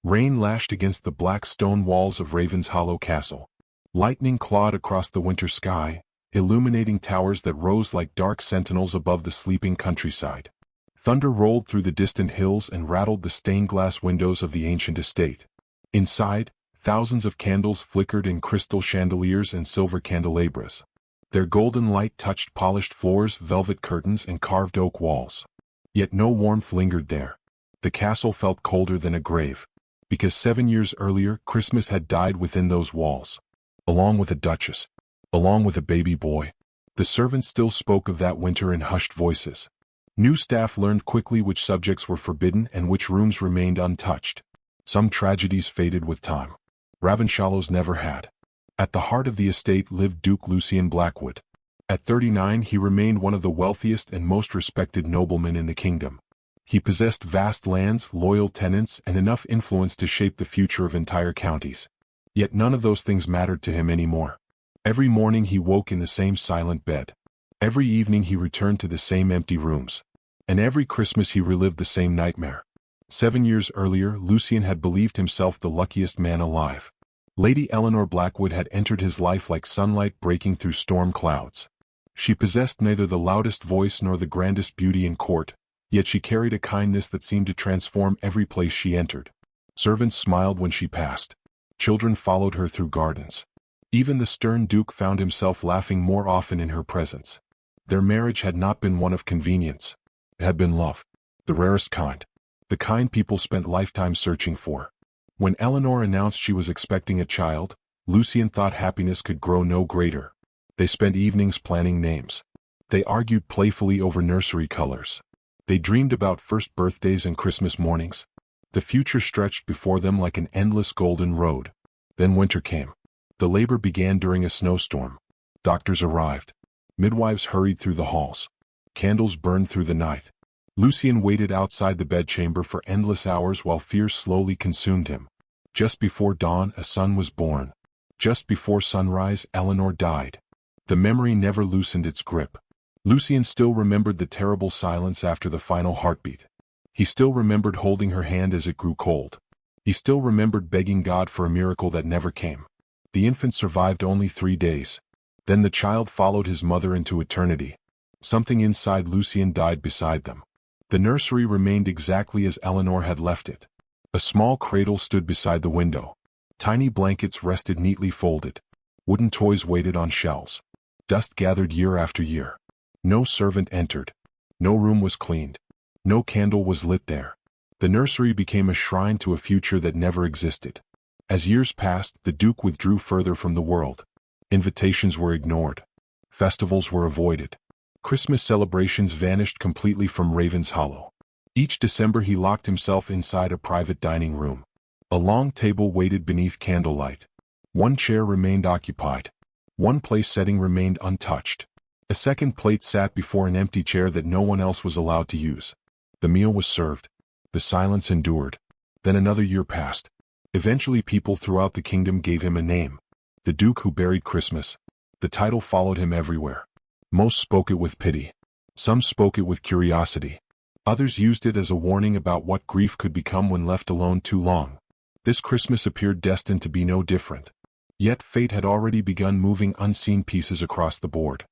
Rain lashed against the black stone walls of Ravenshollow Castle. Lightning clawed across the winter sky, illuminating towers that rose like dark sentinels above the sleeping countryside. Thunder rolled through the distant hills and rattled the stained-glass windows of the ancient estate. Inside, thousands of candles flickered in crystal chandeliers and silver candelabras. Their golden light touched polished floors, velvet curtains, and carved oak walls. Yet no warmth lingered there. The castle felt colder than a grave, because 7 years earlier Christmas had died within those walls. Along with a duchess. Along with a baby boy. The servants still spoke of that winter in hushed voices. New staff learned quickly which subjects were forbidden and which rooms remained untouched. Some tragedies faded with time. Ravenshollow's never had. At the heart of the estate lived Duke Lucien Blackwood. At 39 he remained one of the wealthiest and most respected noblemen in the kingdom. He possessed vast lands, loyal tenants, and enough influence to shape the future of entire counties. Yet none of those things mattered to him anymore. Every morning he woke in the same silent bed. Every evening he returned to the same empty rooms. And every Christmas he relived the same nightmare. 7 years earlier, Lucien had believed himself the luckiest man alive. Lady Eleanor Blackwood had entered his life like sunlight breaking through storm clouds. She possessed neither the loudest voice nor the grandest beauty in court, yet she carried a kindness that seemed to transform every place she entered. Servants smiled when she passed. Children followed her through gardens. Even the stern Duke found himself laughing more often in her presence. Their marriage had not been one of convenience. It had been love. The rarest kind. The kind people spent lifetimes searching for. When Eleanor announced she was expecting a child, Lucien thought happiness could grow no greater. They spent evenings planning names. They argued playfully over nursery colors. They dreamed about first birthdays and Christmas mornings. The future stretched before them like an endless golden road. Then winter came. The labor began during a snowstorm. Doctors arrived. Midwives hurried through the halls. Candles burned through the night. Lucien waited outside the bedchamber for endless hours while fear slowly consumed him. Just before dawn, a son was born. Just before sunrise, Eleanor died. The memory never loosened its grip. Lucien still remembered the terrible silence after the final heartbeat. He still remembered holding her hand as it grew cold. He still remembered begging God for a miracle that never came. The infant survived only 3 days. Then the child followed his mother into eternity. Something inside Lucien died beside them. The nursery remained exactly as Eleanor had left it. A small cradle stood beside the window. Tiny blankets rested neatly folded. Wooden toys waited on shelves. Dust gathered year after year. No servant entered. No room was cleaned. No candle was lit there. The nursery became a shrine to a future that never existed. As years passed, the Duke withdrew further from the world. Invitations were ignored. Festivals were avoided. Christmas celebrations vanished completely from Ravenshollow. Each December he locked himself inside a private dining room. A long table waited beneath candlelight. One chair remained occupied. One place setting remained untouched. A second plate sat before an empty chair that no one else was allowed to use. The meal was served. The silence endured. Then another year passed. Eventually people throughout the kingdom gave him a name. The Duke who buried Christmas. The title followed him everywhere. Most spoke it with pity. Some spoke it with curiosity. Others used it as a warning about what grief could become when left alone too long. This Christmas appeared destined to be no different. Yet fate had already begun moving unseen pieces across the board.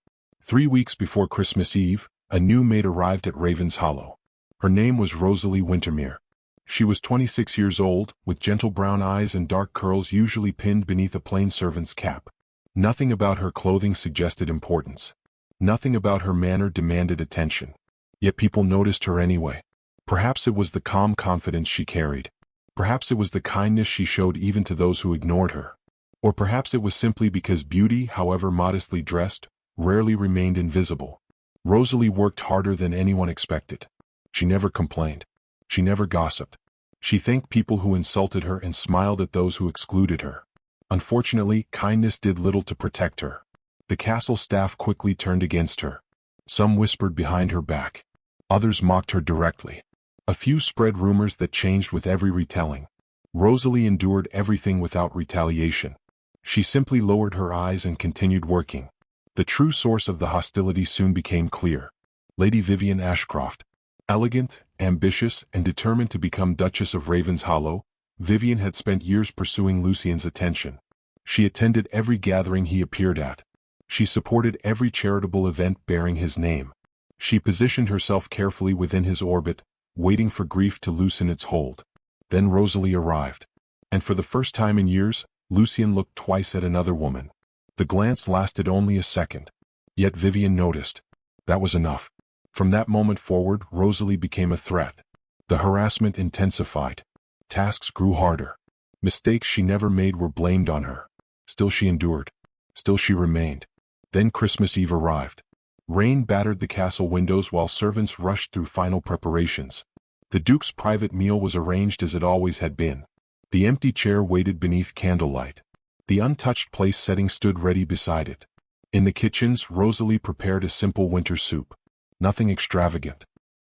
3 weeks before Christmas Eve, a new maid arrived at Ravenshollow. Her name was Rosalie Wintermere. She was 26 years old, with gentle brown eyes and dark curls usually pinned beneath a plain servant's cap. Nothing about her clothing suggested importance. Nothing about her manner demanded attention. Yet people noticed her anyway. Perhaps it was the calm confidence she carried. Perhaps it was the kindness she showed even to those who ignored her. Or perhaps it was simply because beauty, however modestly dressed, rarely remained invisible. Rosalie worked harder than anyone expected. She never complained. She never gossiped. She thanked people who insulted her and smiled at those who excluded her. Unfortunately, kindness did little to protect her. The castle staff quickly turned against her. Some whispered behind her back. Others mocked her directly. A few spread rumors that changed with every retelling. Rosalie endured everything without retaliation. She simply lowered her eyes and continued working. The true source of the hostility soon became clear. Lady Vivian Ashcroft. Elegant, ambitious, and determined to become Duchess of Ravenshollow, Vivian had spent years pursuing Lucien's attention. She attended every gathering he appeared at. She supported every charitable event bearing his name. She positioned herself carefully within his orbit, waiting for grief to loosen its hold. Then Rosalie arrived. And for the first time in years, Lucien looked twice at another woman. The glance lasted only a second. Yet Vivian noticed. That was enough. From that moment forward, Rosalie became a threat. The harassment intensified. Tasks grew harder. Mistakes she never made were blamed on her. Still she endured. Still she remained. Then Christmas Eve arrived. Rain battered the castle windows while servants rushed through final preparations. The Duke's private meal was arranged as it always had been. The empty chair waited beneath candlelight. The untouched place setting stood ready beside it. In the kitchens, Rosalie prepared a simple winter soup. Nothing extravagant.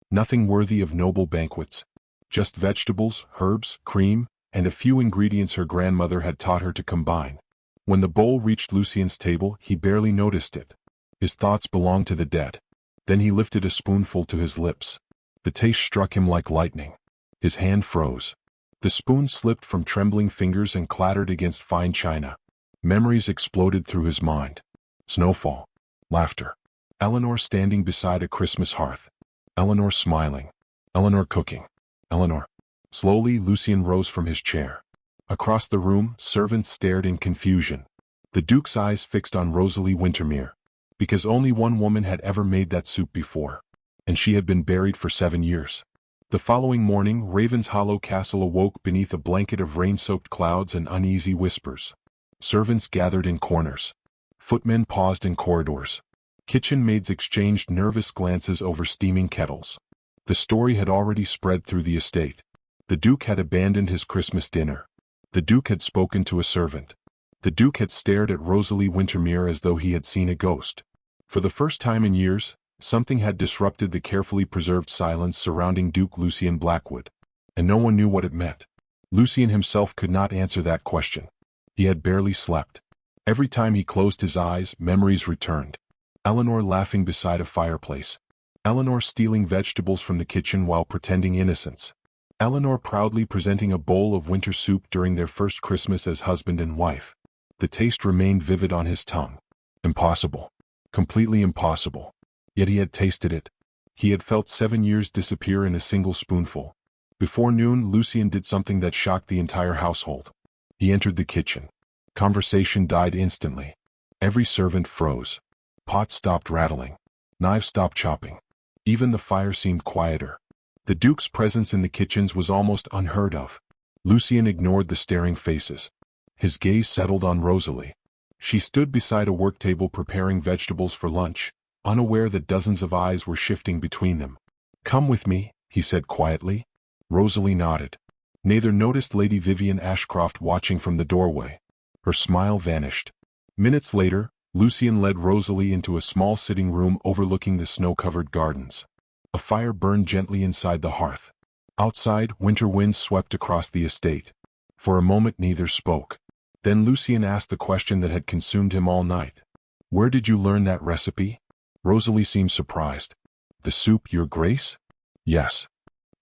Nothing worthy of noble banquets. Just vegetables, herbs, cream, and a few ingredients her grandmother had taught her to combine. When the bowl reached Lucien's table, he barely noticed it. His thoughts belonged to the dead. Then he lifted a spoonful to his lips. The taste struck him like lightning. His hand froze. The spoon slipped from trembling fingers and clattered against fine china. Memories exploded through his mind. Snowfall. Laughter. Eleanor standing beside a Christmas hearth. Eleanor smiling. Eleanor cooking. Eleanor. Slowly, Lucien rose from his chair. Across the room, servants stared in confusion. The Duke's eyes fixed on Rosalie Wintermere. Because only one woman had ever made that soup before. And she had been buried for 7 years. The following morning, Ravenshollow Castle awoke beneath a blanket of rain-soaked clouds and uneasy whispers. Servants gathered in corners. Footmen paused in corridors. Kitchen maids exchanged nervous glances over steaming kettles. The story had already spread through the estate. The Duke had abandoned his Christmas dinner. The Duke had spoken to a servant. The Duke had stared at Rosalie Wintermere as though he had seen a ghost. For the first time in years, something had disrupted the carefully preserved silence surrounding Duke Lucien Blackwood. And no one knew what it meant. Lucien himself could not answer that question. He had barely slept. Every time he closed his eyes, memories returned. Eleanor laughing beside a fireplace. Eleanor stealing vegetables from the kitchen while pretending innocence. Eleanor proudly presenting a bowl of winter soup during their first Christmas as husband and wife. The taste remained vivid on his tongue. Impossible. Completely impossible. Yet he had tasted it. He had felt 7 years disappear in a single spoonful. Before noon, Lucien did something that shocked the entire household. He entered the kitchen. Conversation died instantly. Every servant froze. Pots stopped rattling. Knives stopped chopping. Even the fire seemed quieter. The Duke's presence in the kitchens was almost unheard of. Lucien ignored the staring faces. His gaze settled on Rosalie. She stood beside a work table preparing vegetables for lunch, unaware that dozens of eyes were shifting between them. "Come with me," he said quietly. Rosalie nodded. Neither noticed Lady Vivian Ashcroft watching from the doorway. Her smile vanished. Minutes later, Lucien led Rosalie into a small sitting room overlooking the snow-covered gardens. A fire burned gently inside the hearth. Outside, winter winds swept across the estate. For a moment neither spoke. Then Lucien asked the question that had consumed him all night. "Where did you learn that recipe?" Rosalie seemed surprised. "The soup, Your Grace?" "Yes.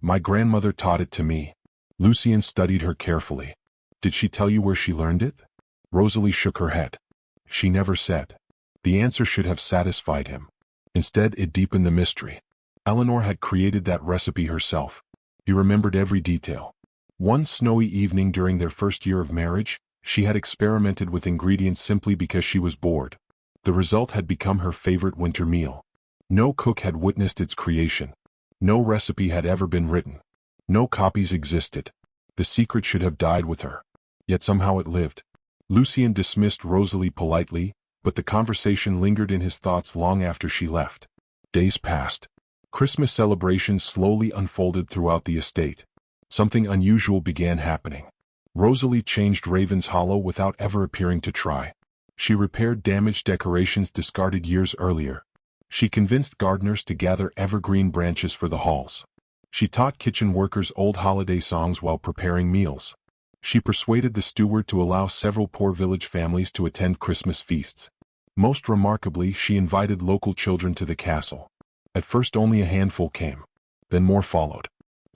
My grandmother taught it to me." Lucien studied her carefully. "Did she tell you where she learned it?" Rosalie shook her head. "She never said." The answer should have satisfied him. Instead, it deepened the mystery. Eleanor had created that recipe herself. He remembered every detail. One snowy evening during their first year of marriage, she had experimented with ingredients simply because she was bored. The result had become her favorite winter meal. No cook had witnessed its creation. No recipe had ever been written. No copies existed. The secret should have died with her. Yet somehow it lived. Lucien dismissed Rosalie politely, but the conversation lingered in his thoughts long after she left. Days passed. Christmas celebrations slowly unfolded throughout the estate. Something unusual began happening. Rosalie changed Ravenshollow without ever appearing to try. She repaired damaged decorations discarded years earlier. She convinced gardeners to gather evergreen branches for the halls. She taught kitchen workers old holiday songs while preparing meals. She persuaded the steward to allow several poor village families to attend Christmas feasts. Most remarkably, she invited local children to the castle. At first only a handful came. Then more followed.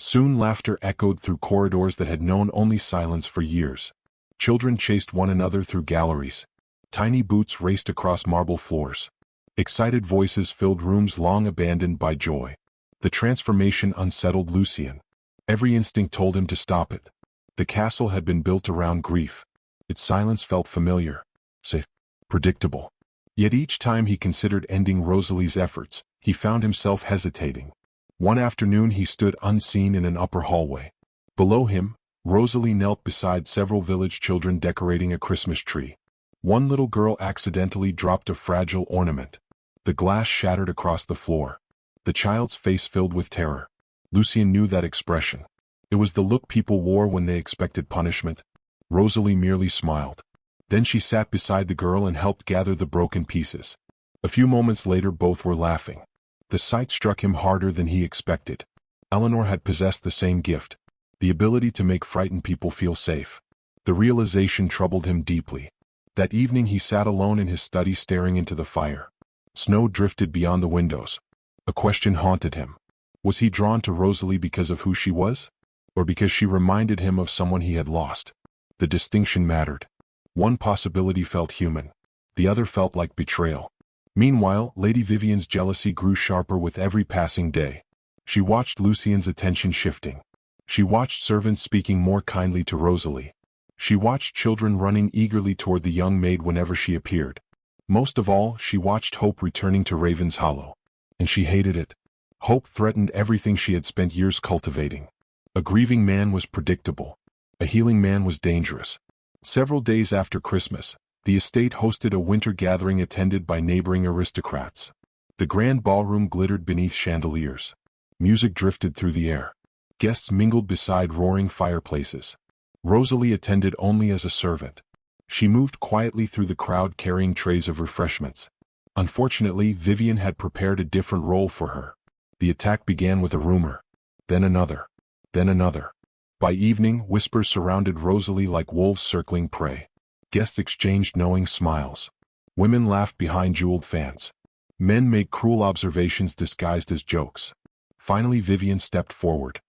Soon laughter echoed through corridors that had known only silence for years. Children chased one another through galleries. Tiny boots raced across marble floors. Excited voices filled rooms long abandoned by joy. The transformation unsettled Lucien. Every instinct told him to stop it. The castle had been built around grief. Its silence felt familiar, safe, predictable. Yet each time he considered ending Rosalie's efforts, he found himself hesitating. One afternoon he stood unseen in an upper hallway. Below him, Rosalie knelt beside several village children decorating a Christmas tree. One little girl accidentally dropped a fragile ornament. The glass shattered across the floor. The child's face filled with terror. Lucien knew that expression. It was the look people wore when they expected punishment. Rosalie merely smiled. Then she sat beside the girl and helped gather the broken pieces. A few moments later both were laughing. The sight struck him harder than he expected. Eleanor had possessed the same gift, the ability to make frightened people feel safe. The realization troubled him deeply. That evening he sat alone in his study staring into the fire. Snow drifted beyond the windows. A question haunted him. Was he drawn to Rosalie because of who she was? Or because she reminded him of someone he had lost? The distinction mattered. One possibility felt human. The other felt like betrayal. Meanwhile, Lady Vivian's jealousy grew sharper with every passing day. She watched Lucien's attention shifting. She watched servants speaking more kindly to Rosalie. She watched children running eagerly toward the young maid whenever she appeared. Most of all, she watched hope returning to Ravenshollow. And she hated it. Hope threatened everything she had spent years cultivating. A grieving man was predictable. A healing man was dangerous. Several days after Christmas, the estate hosted a winter gathering attended by neighboring aristocrats. The grand ballroom glittered beneath chandeliers. Music drifted through the air. Guests mingled beside roaring fireplaces. Rosalie attended only as a servant. She moved quietly through the crowd carrying trays of refreshments. Unfortunately, Vivian had prepared a different role for her. The attack began with a rumor. Then another. Then another. By evening, whispers surrounded Rosalie like wolves circling prey. Guests exchanged knowing smiles. Women laughed behind jeweled fans. Men made cruel observations disguised as jokes. Finally Vivian stepped forward.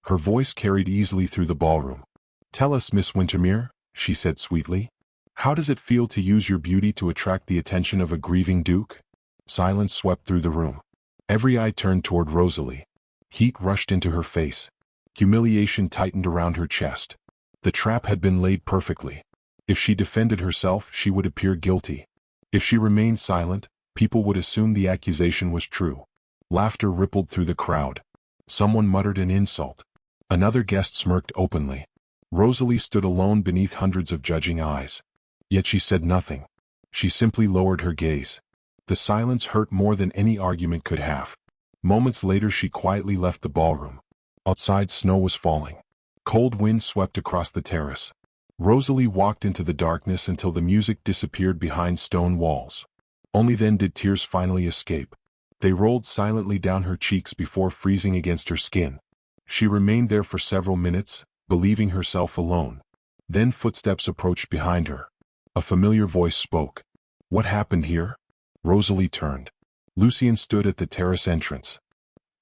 Her voice carried easily through the ballroom. "Tell us, Miss Wintermere," she said sweetly. "How does it feel to use your beauty to attract the attention of a grieving duke?" Silence swept through the room. Every eye turned toward Rosalie. Heat rushed into her face. Humiliation tightened around her chest. The trap had been laid perfectly. If she defended herself, she would appear guilty. If she remained silent, people would assume the accusation was true. Laughter rippled through the crowd. Someone muttered an insult. Another guest smirked openly. Rosalie stood alone beneath hundreds of judging eyes. Yet she said nothing. She simply lowered her gaze. The silence hurt more than any argument could have. Moments later she quietly left the ballroom. Outside snow was falling. Cold wind swept across the terrace. Rosalie walked into the darkness until the music disappeared behind stone walls. Only then did tears finally escape. They rolled silently down her cheeks before freezing against her skin. She remained there for several minutes, believing herself alone. Then footsteps approached behind her. A familiar voice spoke. "What happened here?" Rosalie turned. Lucien stood at the terrace entrance.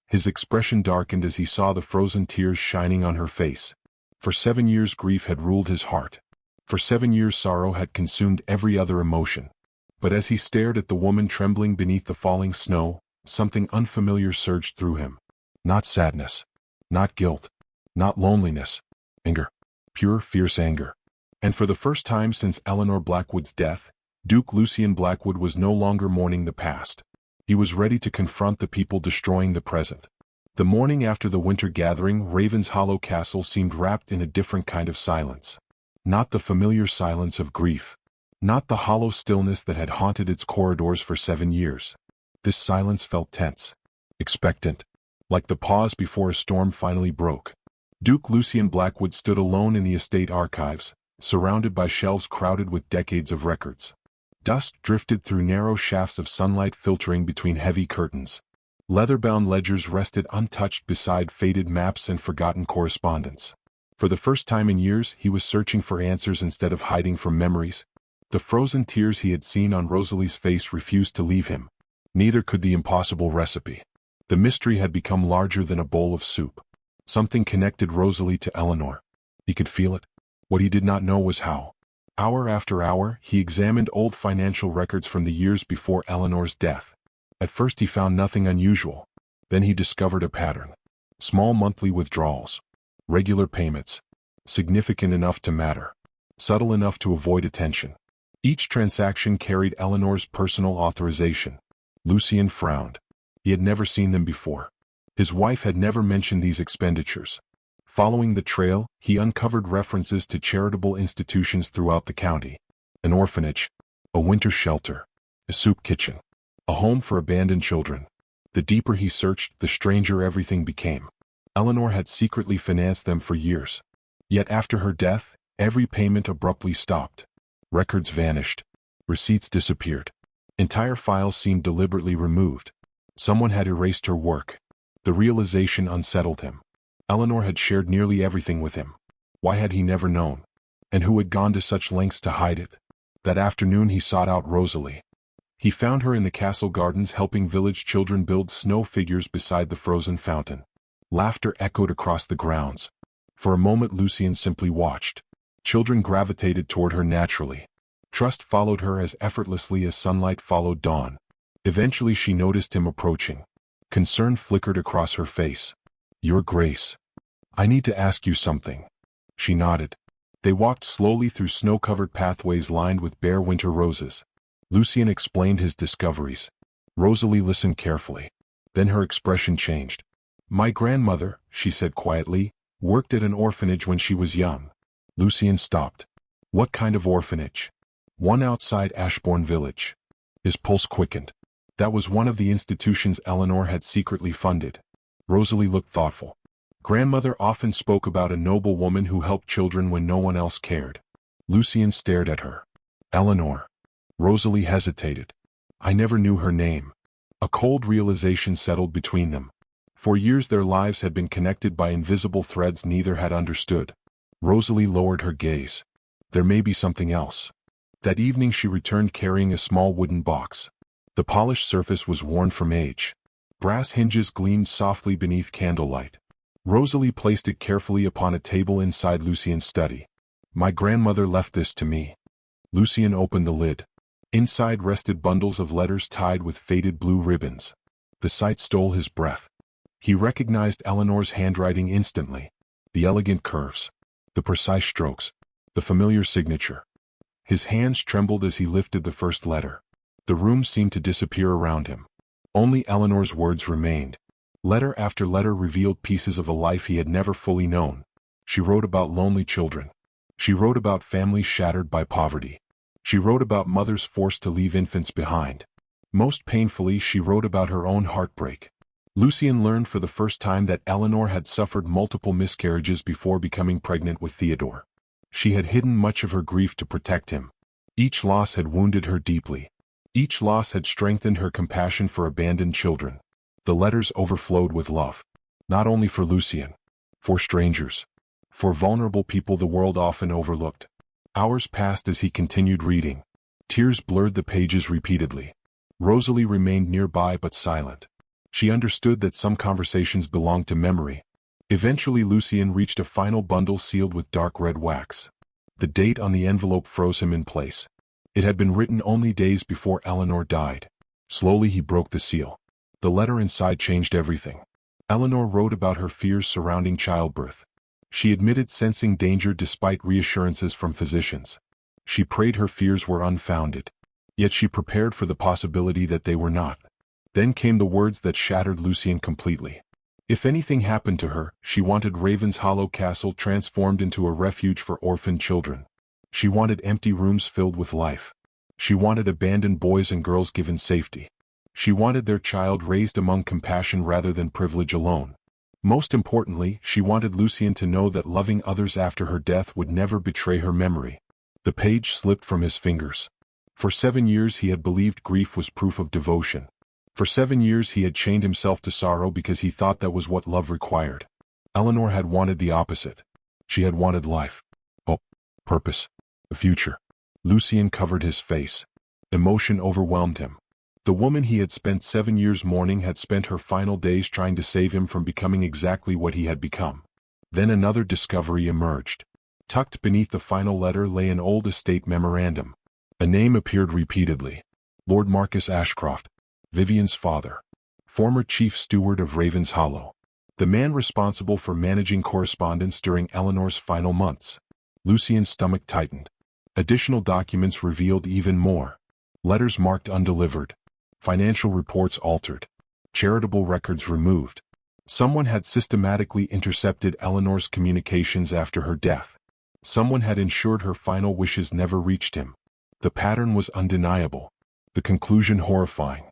His expression darkened as he saw the frozen tears shining on her face. For 7 years grief had ruled his heart. For 7 years sorrow had consumed every other emotion. But as he stared at the woman trembling beneath the falling snow, something unfamiliar surged through him. Not sadness. Not guilt. Not loneliness. Anger. Pure, fierce anger. And for the first time since Eleanor Blackwood's death, Duke Lucien Blackwood was no longer mourning the past. He was ready to confront the people destroying the present. The morning after the winter gathering, Ravenshollow Castle seemed wrapped in a different kind of silence. Not the familiar silence of grief. Not the hollow stillness that had haunted its corridors for 7 years. This silence felt tense, expectant, like the pause before a storm finally broke. Duke Lucien Blackwood stood alone in the estate archives, surrounded by shelves crowded with decades of records. Dust drifted through narrow shafts of sunlight filtering between heavy curtains. Leather-bound ledgers rested untouched beside faded maps and forgotten correspondence. For the first time in years, he was searching for answers instead of hiding from memories. The frozen tears he had seen on Rosalie's face refused to leave him. Neither could the impossible recipe. The mystery had become larger than a bowl of soup. Something connected Rosalie to Eleanor. He could feel it. What he did not know was how. Hour after hour, he examined old financial records from the years before Eleanor's death. At first he found nothing unusual. Then he discovered a pattern. Small monthly withdrawals. Regular payments. Significant enough to matter. Subtle enough to avoid attention. Each transaction carried Eleanor's personal authorization. Lucien frowned. He had never seen them before. His wife had never mentioned these expenditures. Following the trail, he uncovered references to charitable institutions throughout the county. An orphanage. A winter shelter. A soup kitchen. A home for abandoned children. The deeper he searched, the stranger everything became. Eleanor had secretly financed them for years. Yet after her death, every payment abruptly stopped. Records vanished. Receipts disappeared. Entire files seemed deliberately removed. Someone had erased her work. The realization unsettled him. Eleanor had shared nearly everything with him. Why had he never known? And who had gone to such lengths to hide it? That afternoon he sought out Rosalie. He found her in the castle gardens helping village children build snow figures beside the frozen fountain. Laughter echoed across the grounds. For a moment Lucien simply watched. Children gravitated toward her naturally. Trust followed her as effortlessly as sunlight followed dawn. Eventually she noticed him approaching. Concern flickered across her face. "Your Grace. I need to ask you something." She nodded. They walked slowly through snow-covered pathways lined with bare winter roses. Lucien explained his discoveries. Rosalie listened carefully. Then her expression changed. "My grandmother," she said quietly, "worked at an orphanage when she was young." Lucien stopped. "What kind of orphanage?" "One outside Ashbourne village." His pulse quickened. That was one of the institutions Eleanor had secretly funded. Rosalie looked thoughtful. Grandmother often spoke about a noblewoman who helped children when no one else cared. Lucien stared at her. "Eleanor." Rosalie hesitated. "I never knew her name." A cold realization settled between them. For years their lives had been connected by invisible threads neither had understood. Rosalie lowered her gaze. "There may be something else." That evening she returned carrying a small wooden box. The polished surface was worn from age. Brass hinges gleamed softly beneath candlelight. Rosalie placed it carefully upon a table inside Lucien's study. "My grandmother left this to me." Lucien opened the lid. Inside rested bundles of letters tied with faded blue ribbons. The sight stole his breath. He recognized Eleanor's handwriting instantly. The elegant curves. The precise strokes. The familiar signature. His hands trembled as he lifted the first letter. The room seemed to disappear around him. Only Eleanor's words remained. Letter after letter revealed pieces of a life he had never fully known. She wrote about lonely children. She wrote about families shattered by poverty. She wrote about mothers forced to leave infants behind. Most painfully, she wrote about her own heartbreak. Lucien learned for the first time that Eleanor had suffered multiple miscarriages before becoming pregnant with Theodore. She had hidden much of her grief to protect him. Each loss had wounded her deeply. Each loss had strengthened her compassion for abandoned children. The letters overflowed with love. Not only for Lucien. For strangers. For vulnerable people the world often overlooked. Hours passed as he continued reading. Tears blurred the pages repeatedly. Rosalie remained nearby but silent. She understood that some conversations belonged to memory. Eventually Lucien reached a final bundle sealed with dark red wax. The date on the envelope froze him in place. It had been written only days before Eleanor died. Slowly he broke the seal. The letter inside changed everything. Eleanor wrote about her fears surrounding childbirth. She admitted sensing danger despite reassurances from physicians. She prayed her fears were unfounded. Yet she prepared for the possibility that they were not. Then came the words that shattered Lucien completely. If anything happened to her, she wanted Ravenshollow Castle transformed into a refuge for orphaned children. She wanted empty rooms filled with life. She wanted abandoned boys and girls given safety. She wanted their child raised among compassion rather than privilege alone. Most importantly, she wanted Lucien to know that loving others after her death would never betray her memory. The page slipped from his fingers. For 7 years he had believed grief was proof of devotion. For 7 years he had chained himself to sorrow because he thought that was what love required. Eleanor had wanted the opposite. She had wanted life, hope, purpose, a future. Lucien covered his face. Emotion overwhelmed him. The woman he had spent 7 years mourning had spent her final days trying to save him from becoming exactly what he had become. Then another discovery emerged. Tucked beneath the final letter lay an old estate memorandum. A name appeared repeatedly. Lord Marcus Ashcroft, Vivian's father, former chief steward of Ravenshollow, the man responsible for managing correspondence during Eleanor's final months. Lucien's stomach tightened. Additional documents revealed even more. Letters marked undelivered. Financial reports altered. Charitable records removed. Someone had systematically intercepted Eleanor's communications after her death. Someone had ensured her final wishes never reached him. The pattern was undeniable. The conclusion horrifying.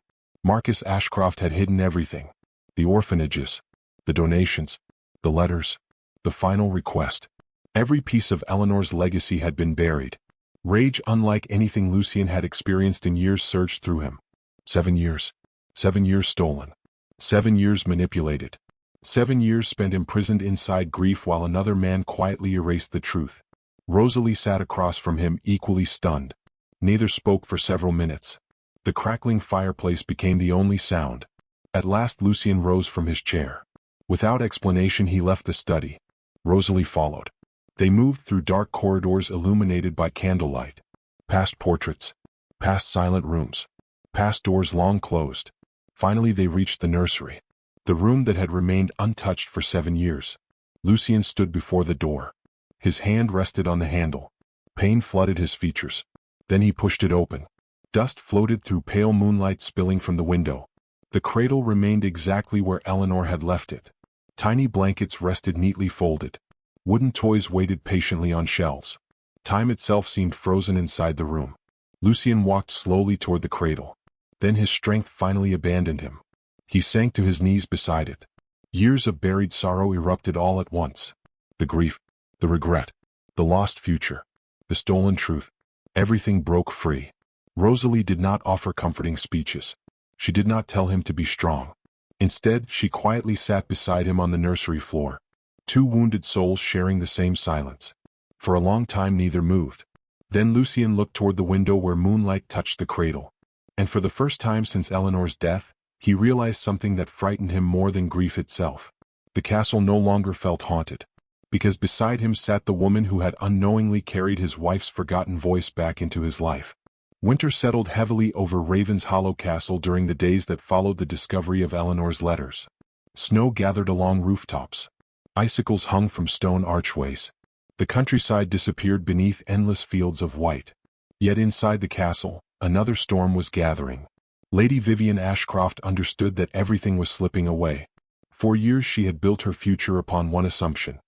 Marcus Ashcroft had hidden everything. The orphanages, the donations, the letters, the final request. Every piece of Eleanor's legacy had been buried. Rage unlike anything Lucien had experienced in years surged through him. 7 years. 7 years stolen. 7 years manipulated. 7 years spent imprisoned inside grief while another man quietly erased the truth. Rosalie sat across from him, equally stunned. Neither spoke for several minutes. The crackling fireplace became the only sound. At last Lucien rose from his chair. Without explanation he left the study. Rosalie followed. They moved through dark corridors illuminated by candlelight. Past portraits. Past silent rooms. Past doors long closed. Finally they reached the nursery. The room that had remained untouched for 7 years. Lucien stood before the door. His hand rested on the handle. Pain flooded his features. Then he pushed it open. Dust floated through pale moonlight spilling from the window. The cradle remained exactly where Eleanor had left it. Tiny blankets rested neatly folded. Wooden toys waited patiently on shelves. Time itself seemed frozen inside the room. Lucien walked slowly toward the cradle. Then his strength finally abandoned him. He sank to his knees beside it. Years of buried sorrow erupted all at once. The grief, the regret, the lost future, the stolen truth. Everything broke free. Rosalie did not offer comforting speeches. She did not tell him to be strong. Instead, she quietly sat beside him on the nursery floor. Two wounded souls sharing the same silence. For a long time neither moved. Then Lucien looked toward the window where moonlight touched the cradle. And for the first time since Eleanor's death, he realized something that frightened him more than grief itself. The castle no longer felt haunted. Because beside him sat the woman who had unknowingly carried his wife's forgotten voice back into his life. Winter settled heavily over Ravenshollow Castle during the days that followed the discovery of Eleanor's letters. Snow gathered along rooftops. Icicles hung from stone archways. The countryside disappeared beneath endless fields of white. Yet inside the castle, another storm was gathering. Lady Vivian Ashcroft understood that everything was slipping away. For years she had built her future upon one assumption.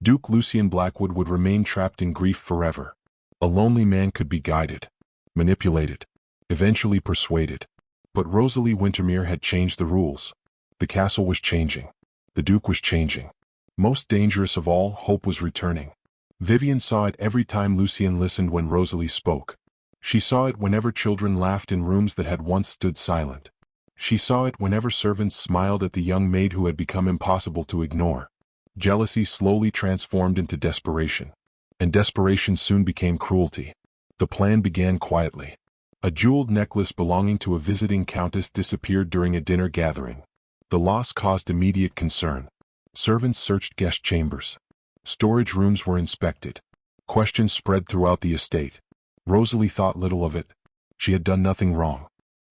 Duke Lucien Blackwood would remain trapped in grief forever. A lonely man could be guided, manipulated, eventually persuaded. But Rosalie Wintermere had changed the rules. The castle was changing. The Duke was changing. Most dangerous of all, hope was returning. Vivian saw it every time Lucien listened when Rosalie spoke. She saw it whenever children laughed in rooms that had once stood silent. She saw it whenever servants smiled at the young maid who had become impossible to ignore. Jealousy slowly transformed into desperation. And desperation soon became cruelty. The plan began quietly. A jeweled necklace belonging to a visiting countess disappeared during a dinner gathering. The loss caused immediate concern. Servants searched guest chambers. Storage rooms were inspected. Questions spread throughout the estate. Rosalie thought little of it. She had done nothing wrong.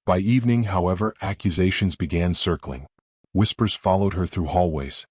By evening, however, accusations began circling. Whispers followed her through hallways.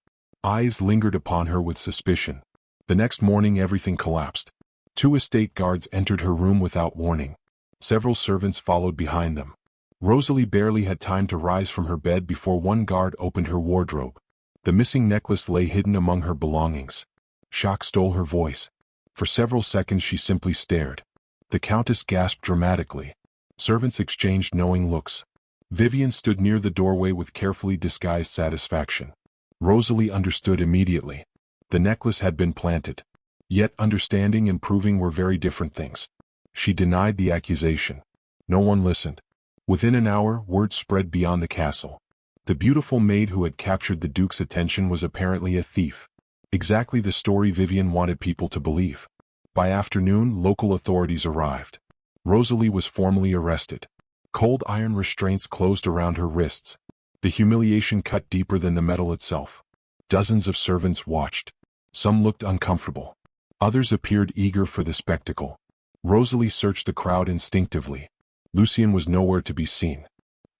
Eyes lingered upon her with suspicion. The next morning everything collapsed. 2 estate guards entered her room without warning. Several servants followed behind them. Rosalie barely had time to rise from her bed before one guard opened her wardrobe. The missing necklace lay hidden among her belongings. Shock stole her voice. For several seconds she simply stared. The countess gasped dramatically. Servants exchanged knowing looks. Vivian stood near the doorway with carefully disguised satisfaction. Rosalie understood immediately. The necklace had been planted. Yet understanding and proving were very different things. She denied the accusation. No one listened. Within an hour, word spread beyond the castle. The beautiful maid who had captured the Duke's attention was apparently a thief. Exactly the story Vivian wanted people to believe. By afternoon, local authorities arrived. Rosalie was formally arrested. Cold iron restraints closed around her wrists. The humiliation cut deeper than the metal itself. Dozens of servants watched. Some looked uncomfortable. Others appeared eager for the spectacle. Rosalie searched the crowd instinctively. Lucien was nowhere to be seen.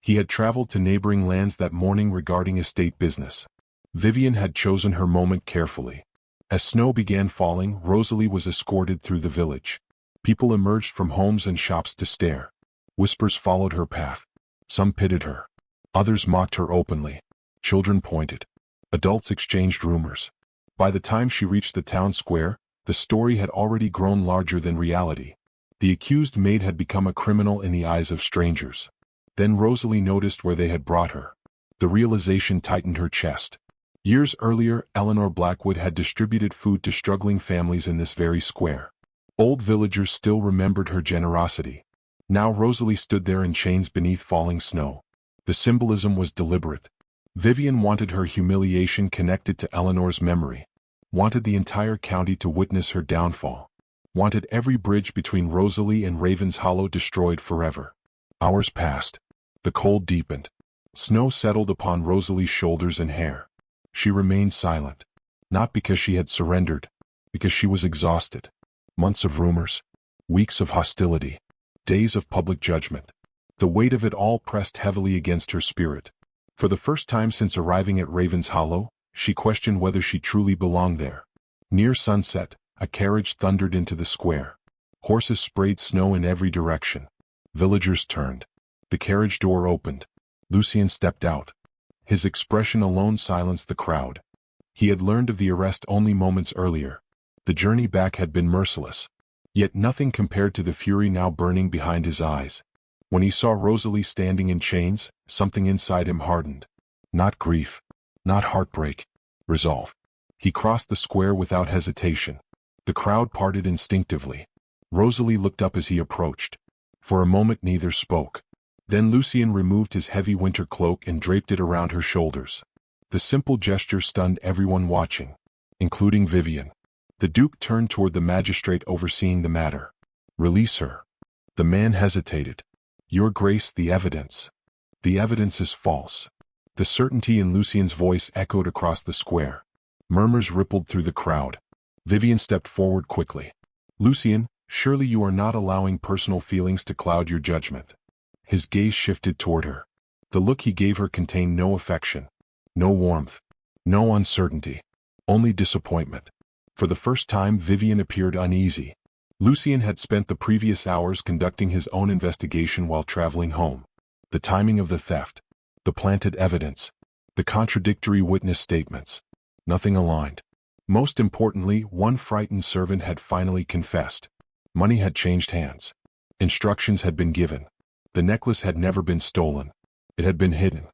He had traveled to neighboring lands that morning regarding estate business. Vivian had chosen her moment carefully. As snow began falling, Rosalie was escorted through the village. People emerged from homes and shops to stare. Whispers followed her path. Some pitied her. Others mocked her openly. Children pointed. Adults exchanged rumors. By the time she reached the town square, the story had already grown larger than reality. The accused maid had become a criminal in the eyes of strangers. Then Rosalie noticed where they had brought her. The realization tightened her chest. Years earlier, Eleanor Blackwood had distributed food to struggling families in this very square. Old villagers still remembered her generosity. Now Rosalie stood there in chains beneath falling snow. The symbolism was deliberate. Vivian wanted her humiliation connected to Eleanor's memory. Wanted the entire county to witness her downfall. Wanted every bridge between Rosalie and Ravenshollow destroyed forever. Hours passed. The cold deepened. Snow settled upon Rosalie's shoulders and hair. She remained silent. Not because she had surrendered, because she was exhausted. Months of rumors. Weeks of hostility. Days of public judgment. The weight of it all pressed heavily against her spirit. For the first time since arriving at Ravenshollow, she questioned whether she truly belonged there. Near sunset, a carriage thundered into the square. Horses sprayed snow in every direction. Villagers turned. The carriage door opened. Lucien stepped out. His expression alone silenced the crowd. He had learned of the arrest only moments earlier. The journey back had been merciless. Yet nothing compared to the fury now burning behind his eyes. When he saw Rosalie standing in chains, something inside him hardened. Not grief. Not heartbreak. Resolve. He crossed the square without hesitation. The crowd parted instinctively. Rosalie looked up as he approached. For a moment neither spoke. Then Lucien removed his heavy winter cloak and draped it around her shoulders. The simple gesture stunned everyone watching, including Vivian. The Duke turned toward the magistrate overseeing the matter. Release her. The man hesitated. Your Grace, the evidence. The evidence is false. The certainty in Lucien's voice echoed across the square. Murmurs rippled through the crowd. Vivian stepped forward quickly. Lucien, surely you are not allowing personal feelings to cloud your judgment. His gaze shifted toward her. The look he gave her contained no affection, no warmth, no uncertainty, only disappointment. For the first time Vivian appeared uneasy. Lucien had spent the previous hours conducting his own investigation while traveling home. The timing of the theft, the planted evidence, the contradictory witness statements. Nothing aligned. Most importantly, one frightened servant had finally confessed. Money had changed hands. Instructions had been given. The necklace had never been stolen. It had been hidden.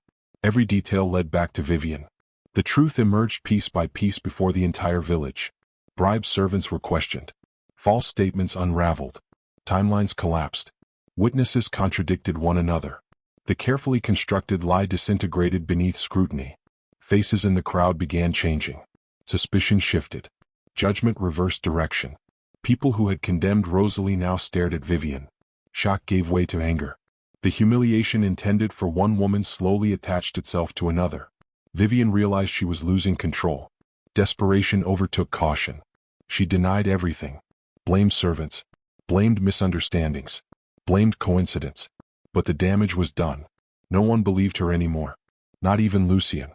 Every detail led back to Vivian. The truth emerged piece by piece before the entire village. Bribed servants were questioned. False statements unraveled. Timelines collapsed. Witnesses contradicted one another. The carefully constructed lie disintegrated beneath scrutiny. Faces in the crowd began changing. Suspicion shifted. Judgment reversed direction. People who had condemned Rosalie now stared at Vivian. Shock gave way to anger. The humiliation intended for one woman slowly attached itself to another. Vivian realized she was losing control. Desperation overtook caution. She denied everything. Blamed servants. Blamed misunderstandings. Blamed coincidence. But the damage was done. No one believed her anymore. Not even Lucien.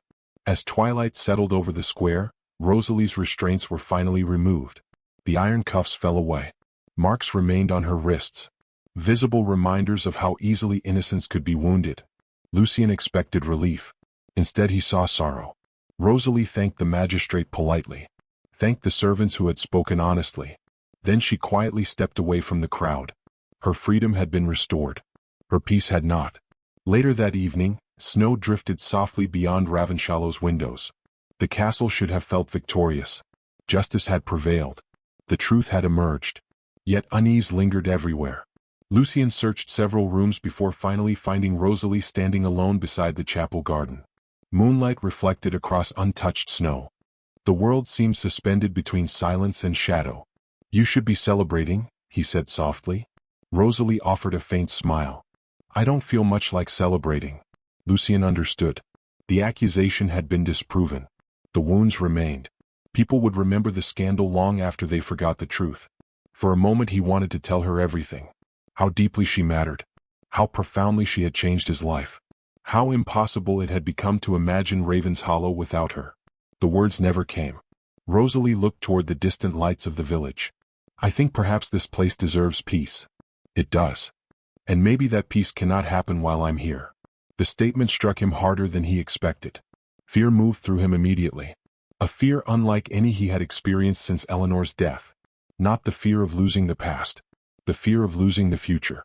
As twilight settled over the square, Rosalie's restraints were finally removed. The iron cuffs fell away. Marks remained on her wrists. Visible reminders of how easily innocence could be wounded. Lucien expected relief. Instead he saw sorrow. Rosalie thanked the magistrate politely. Thanked the servants who had spoken honestly. Then she quietly stepped away from the crowd. Her freedom had been restored. Her peace had not. Later that evening, snow drifted softly beyond Ravenshallow's windows. The castle should have felt victorious. Justice had prevailed. The truth had emerged. Yet unease lingered everywhere. Lucien searched several rooms before finally finding Rosalie standing alone beside the chapel garden. Moonlight reflected across untouched snow. The world seemed suspended between silence and shadow. You should be celebrating, he said softly. Rosalie offered a faint smile. I don't feel much like celebrating. Lucien understood. The accusation had been disproven. The wounds remained. People would remember the scandal long after they forgot the truth. For a moment he wanted to tell her everything. How deeply she mattered. How profoundly she had changed his life. How impossible it had become to imagine Ravenshollow without her. The words never came. Rosalie looked toward the distant lights of the village. I think perhaps this place deserves peace. It does. And maybe that peace cannot happen while I'm here. The statement struck him harder than he expected. Fear moved through him immediately. A fear unlike any he had experienced since Eleanor's death. Not the fear of losing the past. The fear of losing the future.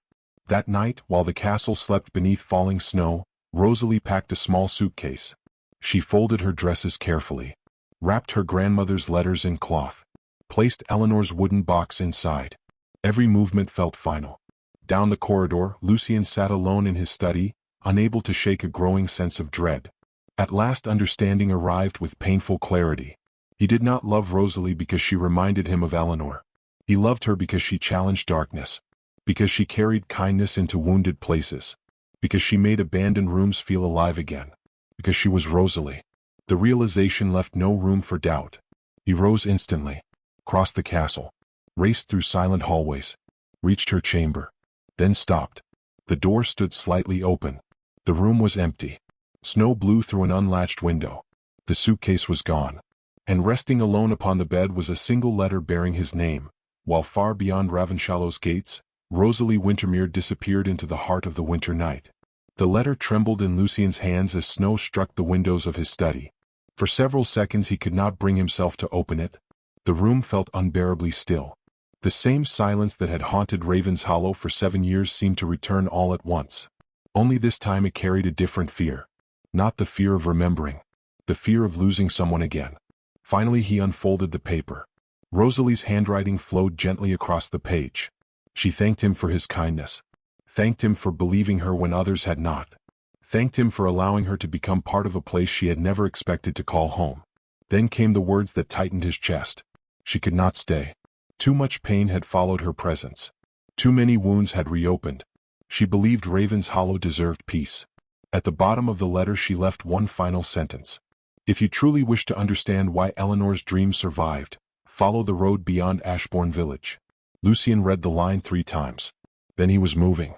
That night, while the castle slept beneath falling snow, Rosalie packed a small suitcase. She folded her dresses carefully. Wrapped her grandmother's letters in cloth. Placed Eleanor's wooden box inside. Every movement felt final. Down the corridor, Lucien sat alone in his study, unable to shake a growing sense of dread. At last understanding arrived with painful clarity. He did not love Rosalie because she reminded him of Eleanor. He loved her because she challenged darkness. Because she carried kindness into wounded places. Because she made abandoned rooms feel alive again. Because she was Rosalie. The realization left no room for doubt. He rose instantly. Crossed the castle. Raced through silent hallways. Reached her chamber. Then stopped. The door stood slightly open. The room was empty. Snow blew through an unlatched window. The suitcase was gone. And resting alone upon the bed was a single letter bearing his name, while far beyond Ravenshollow's gates, Rosalie Wintermere disappeared into the heart of the winter night. The letter trembled in Lucien's hands as snow struck the windows of his study. For several seconds he could not bring himself to open it. The room felt unbearably still. The same silence that had haunted Ravenshollow for 7 years seemed to return all at once. Only this time it carried a different fear. Not the fear of remembering. The fear of losing someone again. Finally he unfolded the paper. Rosalie's handwriting flowed gently across the page. She thanked him for his kindness. Thanked him for believing her when others had not. Thanked him for allowing her to become part of a place she had never expected to call home. Then came the words that tightened his chest. She could not stay. Too much pain had followed her presence. Too many wounds had reopened. She believed Ravenshollow deserved peace. At the bottom of the letter she left one final sentence. If you truly wish to understand why Eleanor's dream survived, follow the road beyond Ashbourne village. Lucien read the line 3 times. Then he was moving.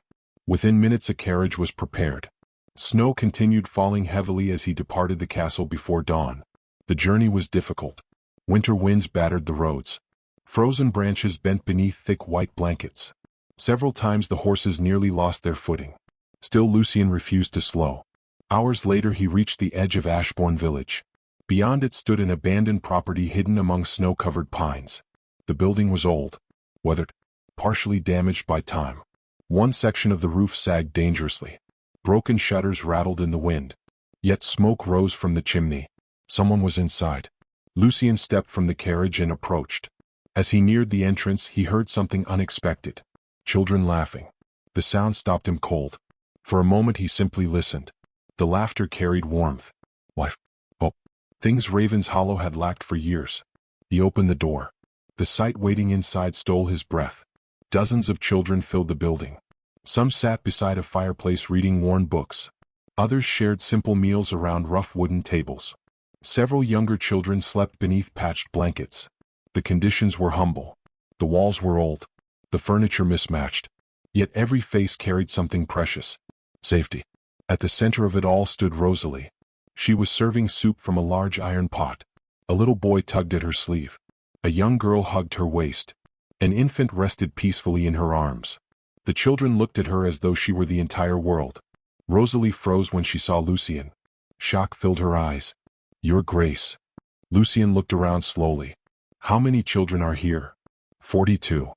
Within minutes a carriage was prepared. Snow continued falling heavily as he departed the castle before dawn. The journey was difficult. Winter winds battered the roads. Frozen branches bent beneath thick white blankets. Several times the horses nearly lost their footing. Still Lucien refused to slow. Hours later he reached the edge of Ashbourne village. Beyond it stood an abandoned property hidden among snow-covered pines. The building was old, weathered, partially damaged by time. One section of the roof sagged dangerously. Broken shutters rattled in the wind. Yet smoke rose from the chimney. Someone was inside. Lucien stepped from the carriage and approached. As he neared the entrance, he heard something unexpected. Children laughing. The sound stopped him cold. For a moment he simply listened. The laughter carried warmth. Life. Hope. Things Ravenshollow had lacked for years. He opened the door. The sight waiting inside stole his breath. Dozens of children filled the building. Some sat beside a fireplace reading worn books. Others shared simple meals around rough wooden tables. Several younger children slept beneath patched blankets. The conditions were humble. The walls were old. The furniture mismatched. Yet every face carried something precious. Safety. At the center of it all stood Rosalie. She was serving soup from a large iron pot. A little boy tugged at her sleeve. A young girl hugged her waist. An infant rested peacefully in her arms. The children looked at her as though she were the entire world. Rosalie froze when she saw Lucien. Shock filled her eyes. Your Grace. Lucien looked around slowly. How many children are here? 42.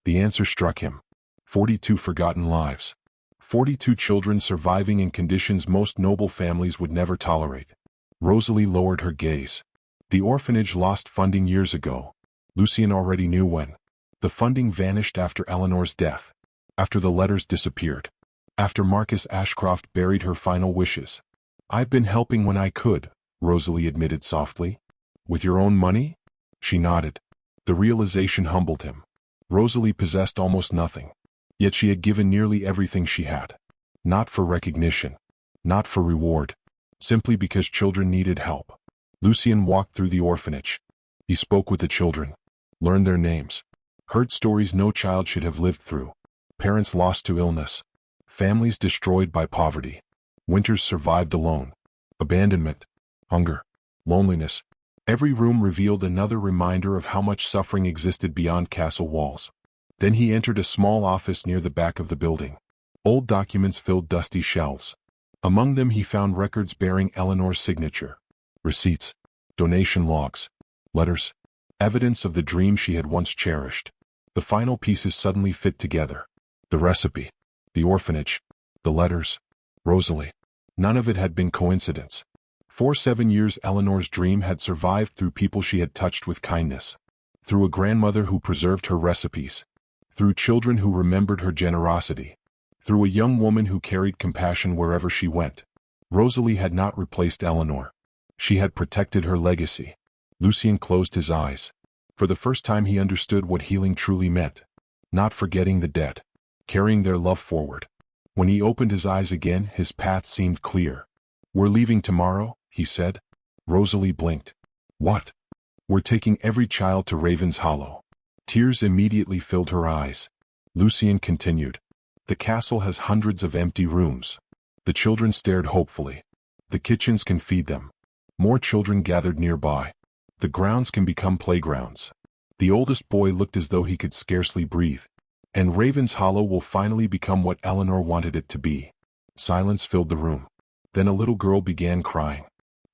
The answer struck him. 42 forgotten lives. 42 children surviving in conditions most noble families would never tolerate. Rosalie lowered her gaze. The orphanage lost funding years ago. Lucien already knew when. The funding vanished after Eleanor's death. After the letters disappeared. After Marcus Ashcroft buried her final wishes. I've been helping when I could, Rosalie admitted softly. With your own money? She nodded. The realization humbled him. Rosalie possessed almost nothing. Yet she had given nearly everything she had. Not for recognition. Not for reward. Simply because children needed help. Lucien walked through the orphanage. He spoke with the children. Learned their names. Heard stories no child should have lived through. Parents lost to illness. Families destroyed by poverty. Winters survived alone. Abandonment. Hunger. Loneliness. Every room revealed another reminder of how much suffering existed beyond castle walls. Then he entered a small office near the back of the building. Old documents filled dusty shelves. Among them he found records bearing Eleanor's signature. Receipts. Donation logs. Letters. Evidence of the dream she had once cherished. The final pieces suddenly fit together. The recipe. The orphanage. The letters. Rosalie. None of it had been coincidence. For 7 years Eleanor's dream had survived through people she had touched with kindness. Through a grandmother who preserved her recipes. Through children who remembered her generosity. Through a young woman who carried compassion wherever she went. Rosalie had not replaced Eleanor. She had protected her legacy. Lucien closed his eyes. For the first time he understood what healing truly meant. Not forgetting the dead. Carrying their love forward. When he opened his eyes again, his path seemed clear. "We're leaving tomorrow," he said. Rosalie blinked. "What?" "We're taking every child to Ravenshollow." Tears immediately filled her eyes. Lucien continued. "The castle has hundreds of empty rooms." The children stared hopefully. "The kitchens can feed them." More children gathered nearby. "The grounds can become playgrounds." The oldest boy looked as though he could scarcely breathe. "And Ravenshollow will finally become what Eleanor wanted it to be." Silence filled the room. Then a little girl began crying.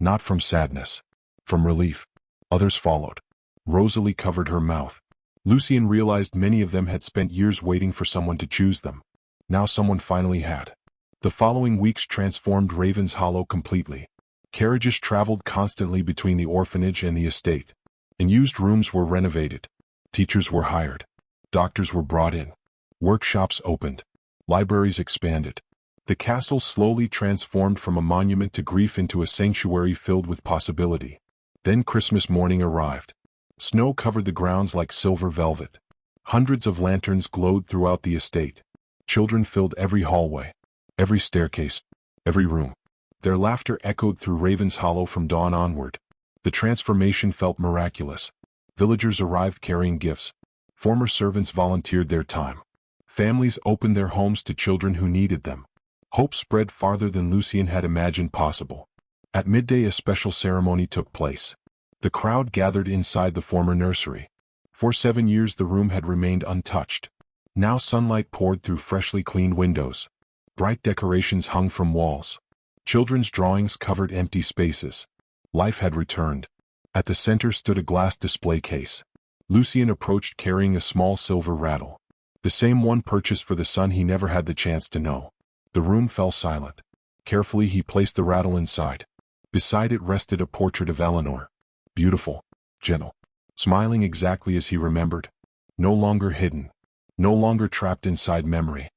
Not from sadness. From relief. Others followed. Rosalie covered her mouth. Lucien realized many of them had spent years waiting for someone to choose them. Now someone finally had. The following weeks transformed Ravenshollow completely. Carriages traveled constantly between the orphanage and the estate. Unused rooms were renovated. Teachers were hired. Doctors were brought in. Workshops opened. Libraries expanded. The castle slowly transformed from a monument to grief into a sanctuary filled with possibility. Then Christmas morning arrived. Snow covered the grounds like silver velvet. Hundreds of lanterns glowed throughout the estate. Children filled every hallway, every staircase, every room. Their laughter echoed through Ravenshollow from dawn onward. The transformation felt miraculous. Villagers arrived carrying gifts. Former servants volunteered their time. Families opened their homes to children who needed them. Hope spread farther than Lucien had imagined possible. At midday a special ceremony took place. The crowd gathered inside the former nursery. For 7 years the room had remained untouched. Now sunlight poured through freshly cleaned windows. Bright decorations hung from walls. Children's drawings covered empty spaces. Life had returned. At the center stood a glass display case. Lucien approached carrying a small silver rattle. The same one purchased for the son he never had the chance to know. The room fell silent. Carefully he placed the rattle inside. Beside it rested a portrait of Eleanor. Beautiful, gentle, smiling exactly as he remembered. No longer hidden. No longer trapped inside memory.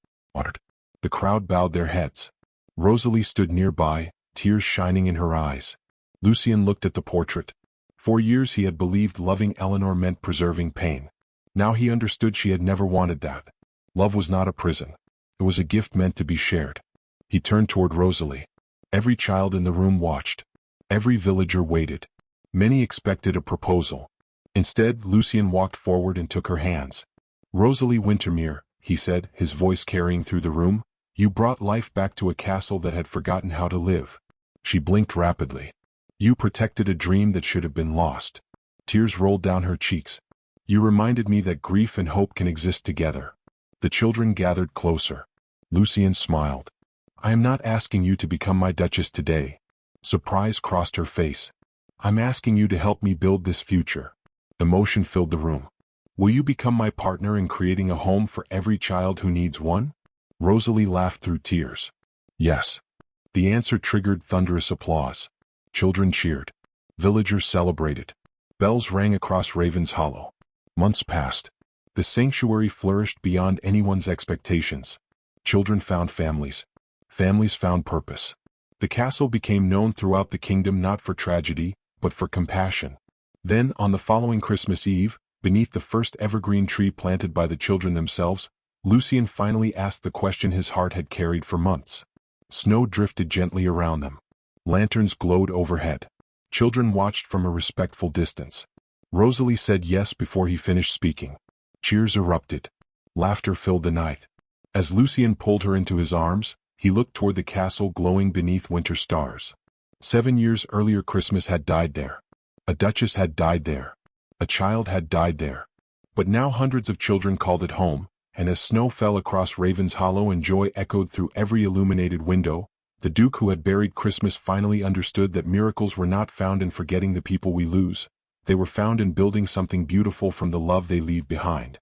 The crowd bowed their heads. Rosalie stood nearby, tears shining in her eyes. Lucien looked at the portrait. For years he had believed loving Eleanor meant preserving pain. Now he understood she had never wanted that. Love was not a prison. It was a gift meant to be shared. He turned toward Rosalie. Every child in the room watched. Every villager waited. Many expected a proposal. Instead, Lucien walked forward and took her hands. "Rosalie Wintermere," he said, his voice carrying through the room, "you brought life back to a castle that had forgotten how to live." She blinked rapidly. "You protected a dream that should have been lost." Tears rolled down her cheeks. "You reminded me that grief and hope can exist together." The children gathered closer. Lucien smiled. "I am not asking you to become my Duchess today." Surprise crossed her face. "I'm asking you to help me build this future." Emotion filled the room. "Will you become my partner in creating a home for every child who needs one?" Rosalie laughed through tears. "Yes." The answer triggered thunderous applause. Children cheered. Villagers celebrated. Bells rang across Ravenshollow. Months passed. The sanctuary flourished beyond anyone's expectations. Children found families. Families found purpose. The castle became known throughout the kingdom not for tragedy, but for compassion. Then, on the following Christmas Eve, beneath the first evergreen tree planted by the children themselves, Lucien finally asked the question his heart had carried for months. Snow drifted gently around them. Lanterns glowed overhead. Children watched from a respectful distance. Rosalie said yes before he finished speaking. Cheers erupted. Laughter filled the night. As Lucien pulled her into his arms, he looked toward the castle glowing beneath winter stars. 7 years earlier Christmas had died there. A duchess had died there. A child had died there. But now hundreds of children called it home, and as snow fell across Ravenshollow and joy echoed through every illuminated window, the Duke who had buried Christmas finally understood that miracles were not found in forgetting the people we lose. They were found in building something beautiful from the love they leave behind.